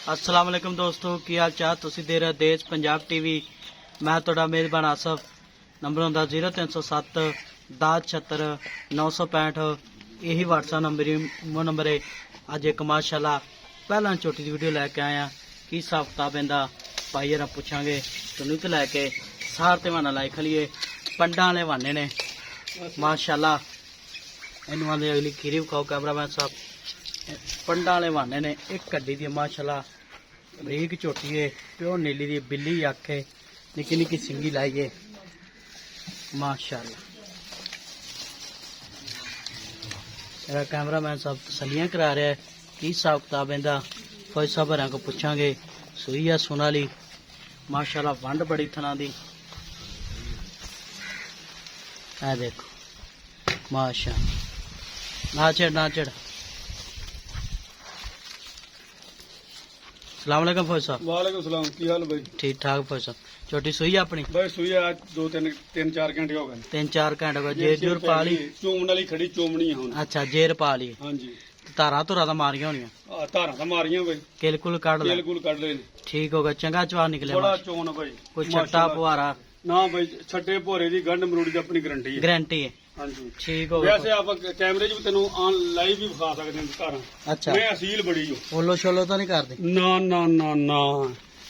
अस्सलाम वालेकुम दोस्तों, की हाल चाल? तुसी दे रहे देश पंजाब टीवी। मैं तुहाडा मेज़बान आसफ। नंबर हुंदा 0307 1076 965। यही व्हाट्सएप नंबर है। अज एक माशाल्लाह पहला छोटी जी वीडियो लैके आया। की हिसाब किताब इहदा भाई जरा पुछांगे। तुहानूं तो लैके सार ते वाना लाई खलीए। पंडां वाले वाने ने माशाल्लाह। इन्हूं आंदे अगली खीरी विखाओ कैमरामैन साहब। पंडां वाले वाने ने एक कड्डी दी माशाल्लाह बरीक झोटी है। प्योर नीली दी बिल्ली अख है। निक्की निक्की सिंगी लाई है माशाल्लाह। मेरा कैमरामैन साहब तसलियां करा रहा है। की हिसाब किताब इहदा फौज साहब हरां को पुछांगे। सूई है सोनाली माशाल्लाह। वंड बड़ी थना दी है। देखो माशाल्लाह। ना चढ़ सलाम अलैकुम फौज साहब। वालेकुम सलाम। की हाल भाई? ठीक ठाक फौज साहब। छोटी सूई है अपनी? भाई सुई आज 2-3-4 घंटे हो गए। 3-4 घंटे हो गए। जेर जूर पा ली? चूमण वाली खड़ी चूमणी है हुण। अच्छा जेर पा ली। हाँ जी। धारा धुरा तो मारिया होनिया? धारा तो मारिया भाई। किलकुल कढ़ ले? बिल्कुल कढ़ ले। ठीक हो गया। चंगा चवा निकले? बड़ा चोन भाई। कोई छट्टा पुआरा? ना भाई छट्टे भोरे दी गंढ मरूड़ी दी अपनी गारंटी है। गारंटी है? हाँ जी। ठीक हो गया। वैसे आप कैमरे च भी तेनू ऑन लाइव भी विखा सकते हैं घर। अच्छा मैं असील बड़ी हो। ओलो शोलो तो नहीं करते? ना ना ना ना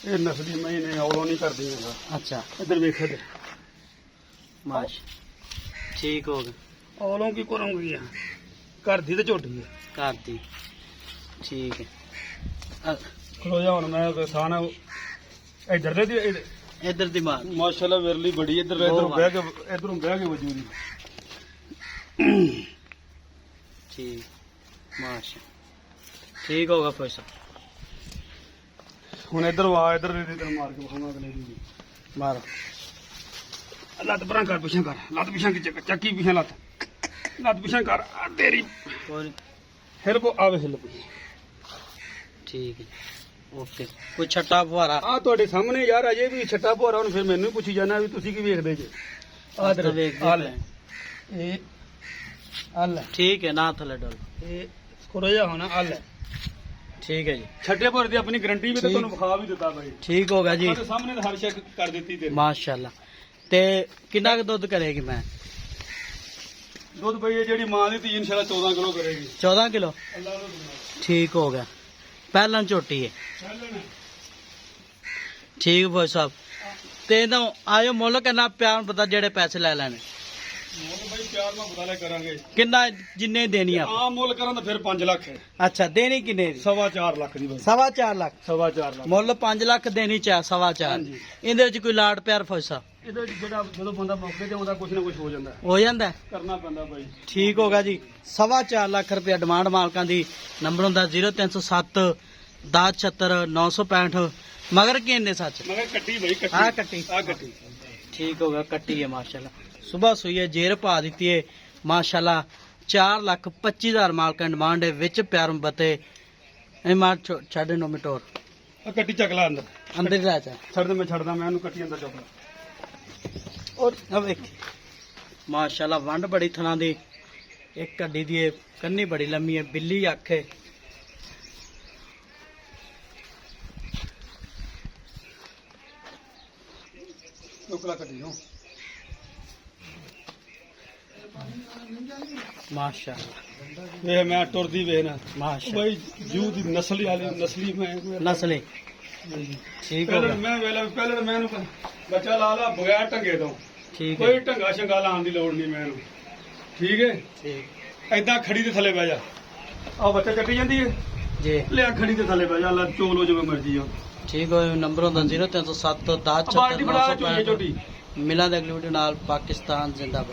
ये नस्ली मैं ने औलो नहीं करदी है। अच्छा इधर देख दे माश। ठीक हो गया। औलों की करूंगी घर दी ते झोटी है। कर दी। ठीक है। खलो जा हुण मैं साना इधर दे इधर दी मार। माशाल्लाह विरली बड़ी। इधर इधरों बह के वजूदी। ठीक माशा। ठीक होगा फौज साहब। हुण इधर आ इधर तेन मार के बखावा अगले दी। मारो लत परां कर पिछे कर। लत पिछे चक्की पिछे लत पिछे कर। आ तेरी और हिल पो आवे हिल पो। ठीक है ओके। कोई छट्टा फुहारा? आ ਤੁਹਾਡੇ ਸਾਹਮਣੇ ਯਾਰ ਅਜੇ ਵੀ ਛੱਟਾ ਭੋਰਾ। ਹੁਣ ਫਿਰ ਮੈਨੂੰ ਪੁੱਛੀ ਜਾਣਾ ਵੀ ਤੁਸੀਂ ਕੀ ਵੇਖਦੇ ਜੇ। ਆ तो देख ਆ ਲੈ ਇਹ ਆ ਲੈ ठीक है ना थले डोल। ਇਹ ਕਰੋ ਜਾ ਹੁਣ ਆ ਲੈ। ठीक है जी। ਛੱਟੇ ਭੋਰੇ ਦੀ ਆਪਣੀ ਗਾਰੰਟੀ ਵੀ ਤੇ ਠੀਕ। ਤੁਹਾਨੂੰ ਵਿਖਾ ਵੀ ਦਿੱਤਾ ਬਾਈ। ठीक होगा जी ਤੁਹਾਡੇ ਸਾਹਮਣੇ ਤਾਂ ਹਰ ਚੈੱਕ ਕਰ ਦਿੱਤੀ ਤੇ माशाल्लाह। ते कितना दुध करेगी मैं? ਦੁੱਧ ਬਈ ਇਹ ਜਿਹੜੀ ਮਾਂ ਦੀ ਤੀ ਇਨਸ਼ਾਅੱਲਾ 14 ਕਿਲੋ ਕਰੇਗੀ। 14 किलो? ਅੱਲਾਹ ਨੂੰ ਦੁਆ। ठीक हो गया। पहला झोटी है। ठीक भाई साहब। ते ना आयो मुल किन्ना प्यार पता जेड़े पैसे ले लेने? ਮੁੱਲ ਬਈ ਪਿਆਰ ਨਾਲ ਬਤਾ ਲੈ ਕਰਾਂਗੇ। किन्ना जिन्ने देनी आप? ਆਮ ਮੁੱਲ ਕਰਾਂ ਤਾਂ ਫਿਰ 5 ਲੱਖ ਹੈ। अच्छा देनी किन्ने दी? 4.5 ਲੱਖ ਦੀ ਬਈ। 4.5 लाख? 4.5 ਲੱਖ मुल 5 लाख देनी चाह 4.5। ਹਾਂਜੀ। ਇਹਦੇ ਵਿੱਚ ਕੋਈ ਲਾੜ ਪਿਆਰ ਫੌਜ ਸਾਹਿਬ ਇਹਦੇ ਵਿੱਚ ਜਿਹੜਾ ਜਦੋਂ ਬੰਦਾ ਮੌਕੇ ਤੇ ਆਉਂਦਾ ਕੁਝ ਨਾ ਕੁਝ ਹੋ ਜਾਂਦਾ ਹੈ। ਹੋ ਜਾਂਦਾ ਹੈ? ਕਰਨਾ ਪੈਂਦਾ ਬਾਈ। ਠੀਕ ਹੋਗਾ ਜੀ। 4.5 ਲੱਖ ਰੁਪਇਆ ਡਿਮਾਂਡ ਮਾਲਕਾਂ ਦੀ। ਨੰਬਰ ਹੁੰਦਾ 0307 1076 965। ਮਗਰ ਕਿੰਨੇ ਸੱਚ? ਮਗਰ ਕੱਟੀ ਬਾਈ ਕੱਟੀ। ਆ ਕੱਟੀ। ਆ ਕੱਟੀ। ठीक होगा। कट्टी है माशाल्लाह। सुबह सुई है। जेर पा दी है माशाल्लाह। 4,25,000 माल का डिमांड है। विच प्यार बते मार छड़ नो मिटोर ਆ ਕੱਟੀ ਚੱਕਲਾ ਅੰਦਰ। अंदर रह जा। ਛੱਡ ਦੇ ਮੈਂ ਛੱਡਦਾ ਮੈਂ ਇਹਨੂੰ ਕੱਟੀ ਅੰਦਰ ਚੱਕਲਾ। और अब एक माशाल्लाह वंड बड़ी थना दी। एक कड्डी दी है। कन्नी बड़ी लम्मी है। बिल्ली अख है। ਟੁਕਲਾ ਕੱਟੀ ਨੂੰ माशाल्लाह। ਵੇ ਮੈਂ ਟੁਰਦੀ ਵੇ ਨਾ माशाल्लाह ਬਾਈ ਜੂ ਦੀ ਨਸਲੀ ਵਾਲੀ ਨਸਲੀ ਮੈਂ नस्लें ठीक ਪਹਿਲੇ होगा। ਮੈਂ ਵੇਲੇ ਪਹਿਲੇ ਮੈਂ ਇਹਨੂੰ ਬੱਚਾ ਲਾ ਲਾ ਬਗੈਰ ਢੰਗੇ ਤੋਂ। ठीक है ਕੋਈ ਢੰਗਾ ਸ਼ੰਗਾ ਲਾਉਣ ਦੀ ਲੋੜ ਨਹੀਂ ਮੈਨੂੰ। ਠੀਕ ਹੈ ठीक ਐਦਾਂ ਖੜੀ ਦੇ ਥੱਲੇ ਬਹਿ ਜਾ। ਆ ਬੱਚਾ ਚੱਟੀ ਜਾਂਦੀ ਹੈ। जी ਲਿਆ ਖੜੀ ਦੇ ਥੱਲੇ ਬਹਿ ਜਾ। ਅੱਲਾ ਚੋਲੋ ਜਿਵੇਂ ਮਰਜੀ ਆ। ठीक हो। नंबर ਹੁੰਦਾ 0307 1076 ਬਾਲਟੀ ਬਣਾ ਝੋਟੀ 965। ਝੋਟੀ। मिलां दे अगली वीडियो नाल। पाकिस्तान जिंदाबाद।